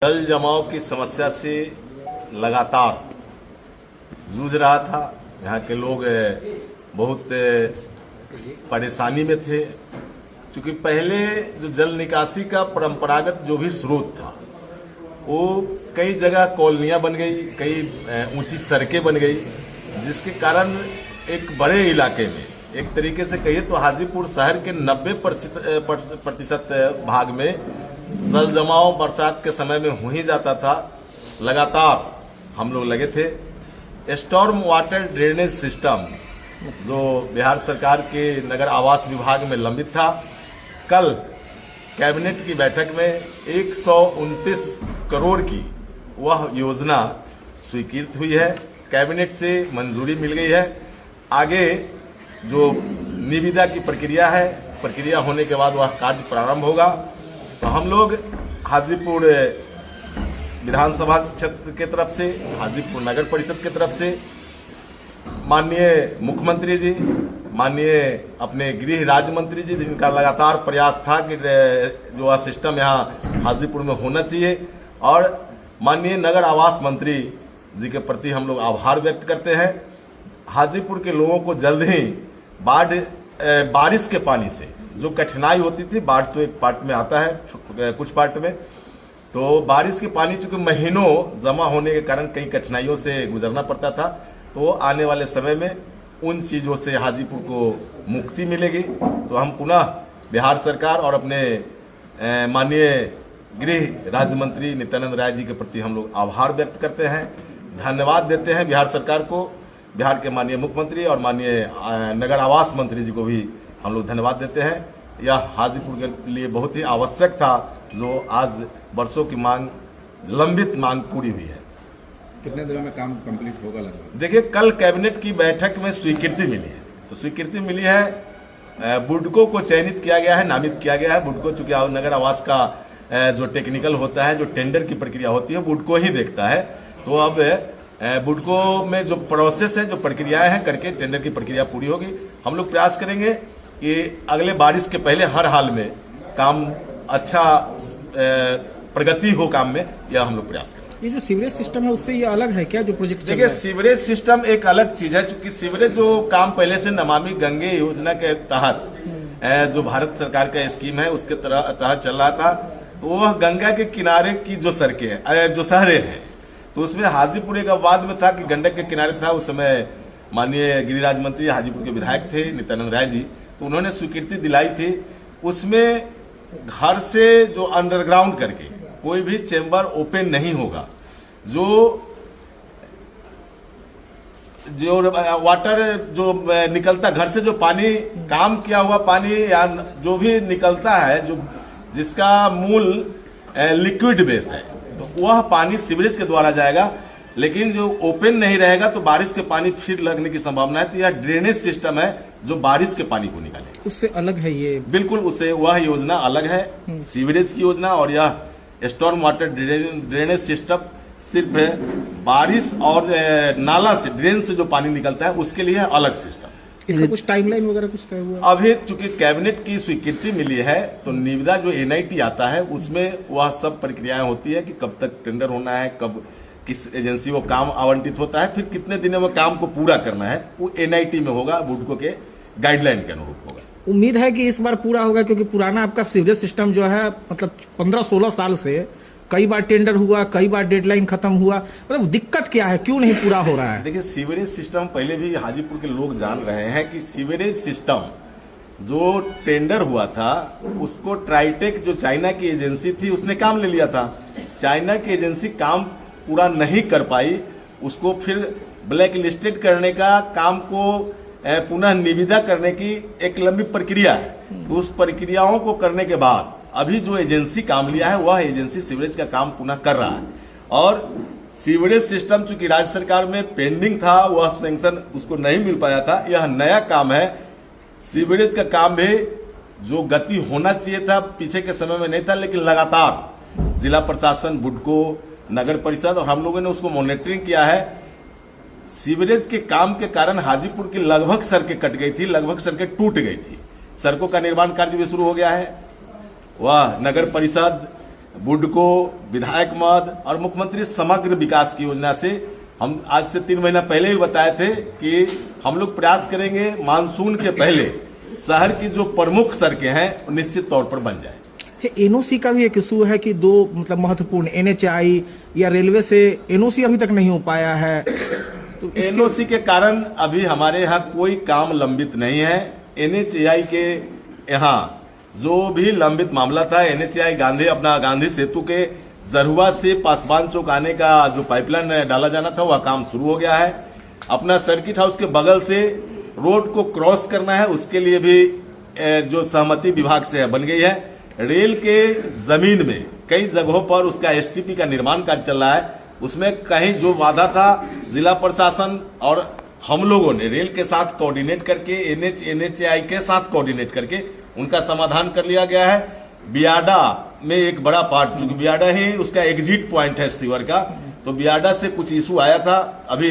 जल जमाव की समस्या से लगातार जूझ रहा था। यहाँ के लोग बहुत परेशानी में थे, क्योंकि पहले जो जल निकासी का परंपरागत जो भी स्रोत था वो कई जगह कॉलोनियां बन गई, कई ऊंची सड़कें बन गई, जिसके कारण एक बड़े इलाके में, एक तरीके से कहिए तो हाजीपुर शहर के 90% भाग में जल जमाव बरसात के समय में हो ही जाता था। लगातार हम लोग लगे थे। स्टॉर्म वाटर ड्रेनेज सिस्टम जो बिहार सरकार के नगर आवास विभाग में लंबित था, कल कैबिनेट की बैठक में 129 करोड़ की वह योजना स्वीकृत हुई है। कैबिनेट से मंजूरी मिल गई है। आगे जो निविदा की प्रक्रिया होने के बाद वह कार्य प्रारंभ होगा। तो हम लोग हाजीपुर विधानसभा क्षेत्र के तरफ से, हाजीपुर नगर परिषद के तरफ से माननीय मुख्यमंत्री जी, माननीय अपने गृह राज्य मंत्री जी, जिनका लगातार प्रयास था कि जो सिस्टम यहाँ हाजीपुर में होना चाहिए, और माननीय नगर आवास मंत्री जी के प्रति हम लोग आभार व्यक्त करते हैं। हाजीपुर के लोगों को जल्द ही बारिश के पानी से जो कठिनाई होती थी, बाढ़ तो एक पार्ट में आता है, कुछ पार्ट में, तो बारिश के पानी चूंकि महीनों जमा होने के कारण कई कठिनाइयों से गुजरना पड़ता था, तो आने वाले समय में उन चीजों से हाजीपुर को मुक्ति मिलेगी। तो हम पुनः बिहार सरकार और अपने माननीय गृह राज्य मंत्री नित्यानंद राय जी के प्रति हम लोग आभार व्यक्त करते हैं, धन्यवाद देते हैं बिहार सरकार को, बिहार के माननीय मुख्यमंत्री और माननीय नगर आवास मंत्री जी को भी हम लोग धन्यवाद देते हैं। यह हाजीपुर के लिए बहुत ही आवश्यक था, जो आज वर्षों की लंबित मांग पूरी हुई है। कितने दिनों में काम कंप्लीट होगा लगभग? देखिए, कल कैबिनेट की बैठक में स्वीकृति मिली है। तो स्वीकृति मिली है, बुडको को चयनित किया गया है, नामित किया गया है। बुडको चूंकि नगर आवास का जो टेक्निकल होता है, जो टेंडर की प्रक्रिया होती है, बुडको ही देखता है। तो अब बुडको में जो प्रोसेस है, जो प्रक्रियाएं हैं करके टेंडर की प्रक्रिया पूरी होगी। हम लोग प्रयास करेंगे कि अगले बारिश के पहले हर हाल में काम अच्छा प्रगति हो काम में, यह हम लोग प्रयास करेंगे। ये जो सीवरेज सिस्टम है उससे ये अलग है क्या, जो प्रोजेक्ट? देखिए, सीवरेज सिस्टम एक अलग चीज है, क्योंकि सीवरेज जो काम पहले से नमामि गंगे योजना के तहत जो भारत सरकार का स्कीम है उसके तहत चल रहा था, तो वह गंगा के किनारे की जो सड़कें हैं, जो शहरें हैं, तो उसमें हाजीपुर एक बाद में था कि गंडक के किनारे था। उस समय माननीय गृह राज्य मंत्री हाजीपुर के विधायक थे नित्यानंद राय जी, तो उन्होंने स्वीकृति दिलाई थी। उसमें घर से जो अंडरग्राउंड करके कोई भी चेंबर ओपन नहीं होगा। जो वाटर जो निकलता घर से, जो पानी काम किया हुआ पानी या जो भी निकलता है, जो जिसका मूल लिक्विड बेस है, तो वह पानी सीवरेज के द्वारा जाएगा। लेकिन जो ओपन नहीं रहेगा तो बारिश के पानी फिर लगने की संभावना है। तो यह ड्रेनेज सिस्टम है जो बारिश के पानी को निकाले। उससे अलग है ये? बिल्कुल, उससे वह योजना अलग है, सीवरेज की योजना। और यह स्टॉर्म वाटर ड्रेनेज सिस्टम सिर्फ बारिश और नाला से, ड्रेन से जो पानी निकलता है उसके लिए अलग सिस्टम। इसका कुछ टाइमलाइन वगैरह कुछ तय हुआ? अभी चूंकि कैबिनेट की स्वीकृति मिली है, तो निविदा जो NIT आता है उसमें वह सब प्रक्रियाएं होती है कि कब तक टेंडर होना है, कब किस एजेंसी को काम आवंटित होता है, फिर कितने दिनों में काम को पूरा करना है, वो NIT में होगा, बुडको के गाइडलाइन के अनुरूप होगा। उम्मीद है कि इस बार पूरा होगा, क्योंकि पुराना आपका सीवरेज सिस्टम जो है, मतलब 15-16 साल से कई बार टेंडर हुआ, कई बार डेडलाइन खत्म हुआ, मतलब दिक्कत क्या है, क्यों नहीं पूरा हो रहा है? देखिए, सीवरेज सिस्टम पहले भी हाजीपुर के लोग जान रहे हैं कि सीवरेज सिस्टम जो टेंडर हुआ था उसको ट्राइटेक जो चाइना की एजेंसी थी उसने काम ले लिया था। चाइना की एजेंसी काम पूरा नहीं कर पाई, उसको फिर ब्लैक लिस्टेड करने का काम को पुनः निविदा करने की एक लंबी प्रक्रिया है। तो उस प्रक्रियाओं को करने के बाद अभी जो एजेंसी काम लिया है, वह एजेंसी सीवरेज का काम पुनः कर रहा है। और सीवरेज सिस्टम चूंकि राज्य सरकार में पेंडिंग था, वह सैंक्शन उसको नहीं मिल पाया था। यह नया काम है। सीवरेज का काम भी जो गति होना चाहिए था पीछे के समय में नहीं था, लेकिन लगातार जिला प्रशासन, बुडको, नगर परिषद और हम लोगों ने उसको मॉनिटरिंग किया है। सीवरेज के काम के कारण हाजीपुर की लगभग सड़कें कट गई थी, लगभग सड़कें टूट गई थी। सड़कों का निर्माण कार्य भी शुरू हो गया है। वह नगर परिषद बुडको, विधायक मद और मुख्यमंत्री समग्र विकास की योजना से हम आज से 3 महीना पहले ही बताए थे कि हम लोग प्रयास करेंगे मानसून के पहले शहर की जो प्रमुख सड़कें हैं वो निश्चित तौर पर बन जाए। एनओसी का भी एक इशू है कि दो मतलब महत्वपूर्ण एनएचएआई या रेलवे से एनओसी अभी तक नहीं हो पाया है, तो एनओसी के कारण अभी हमारे यहाँ कोई काम लंबित नहीं है। एनएचएआई के यहाँ जो भी लंबित मामला था, एनएचएआई गांधी सेतु के जरुआ से पासवान चौक आने का जो पाइपलाइन डाला जाना था वह काम शुरू हो गया है। अपना सर्किट हाउस के बगल से रोड को क्रॉस करना है, उसके लिए भी जो सहमति विभाग से बन गई है। रेल के जमीन में कई जगहों पर उसका एसटीपी का निर्माण कार्य चल रहा है, उसमें कहीं जो वादा था जिला प्रशासन और हम लोगों ने रेल के साथ कोऑर्डिनेट करके एनएचएआई के साथ कोऑर्डिनेट करके उनका समाधान कर लिया गया है। बियाडा में एक बड़ा पार्ट, चूंकि बियाडा ही उसका एग्जिट पॉइंट है सीवर का, तो बियाडा से कुछ इशू आया था। अभी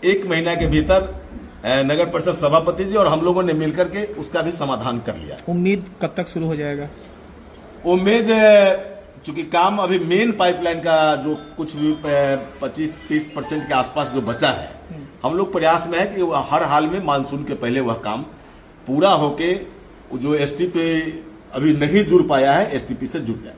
1 महीना के भीतर नगर परिषद सभापति जी और हम लोगों ने मिलकर के उसका भी समाधान कर लिया। उम्मीद कब तक शुरू हो जाएगा? उम्मीद चूंकि काम अभी मेन पाइपलाइन का जो कुछ भी 25-30% के आसपास जो बचा है, हम लोग प्रयास में है कि हर हाल में मानसून के पहले वह काम पूरा होके जो एसटीपी अभी नहीं जुड़ पाया है एसटीपी से जुड़ जाए।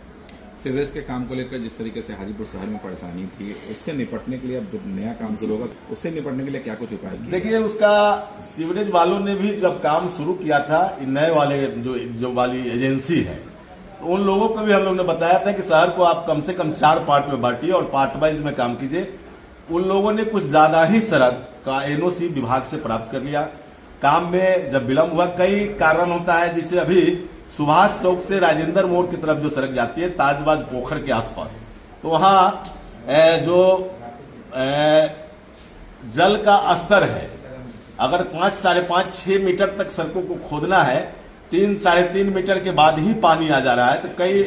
सीवरेज के काम को लेकर जिस तरीके से हाजीपुर शहर में परेशानी थी, उससे निपटने के लिए अब जब नया काम शुरू होगा उससे निपटने के लिए क्या कुछ उपाय? देखिए, उसका सीवरेज वालों ने भी जब काम शुरू किया था, नए वाले जो वाली एजेंसी है, तो उन लोगों को भी हम लोग ने बताया था कि शहर को आप कम से कम 4 पार्ट में बांटिए और पार्ट वाइज में काम कीजिए। उन लोगों ने कुछ ज्यादा ही सड़क का एनओसी विभाग से प्राप्त कर लिया। काम में जब विलंब हुआ, कई कारण होता है, जिसे अभी सुभाष चौक से राजेंद्र मोड़ की तरफ जो सड़क जाती है ताजबाज पोखर के आसपास, तो वहां जो जल का स्तर है, अगर 5, 5.5-6 मीटर तक सड़कों को खोदना है, 3-3.5 मीटर के बाद ही पानी आ जा रहा है, तो कई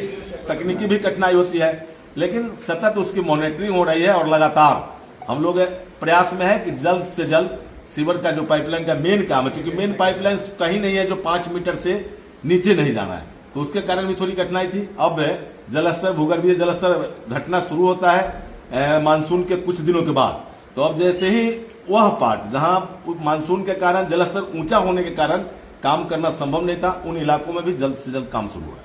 तकनीकी भी कठिनाई होती है। लेकिन सतत उसकी मॉनिटरिंग हो रही है और लगातार हम लोग प्रयास में है कि जल्द से जल्द सीवर का जो पाइपलाइन का मेन काम है, क्योंकि मेन पाइपलाइन कहीं नहीं है जो 5 मीटर से नीचे नहीं जाना है, तो उसके कारण भी थोड़ी कठिनाई थी। अब जलस्तर, भूगर्भीय जलस्तर घटना शुरू होता है मानसून के कुछ दिनों के बाद, तो अब जैसे ही वह पार्ट जहां मानसून के कारण जलस्तर ऊंचा होने के कारण काम करना संभव नहीं था, उन इलाकों में भी जल्द से जल्द काम शुरू हुआ।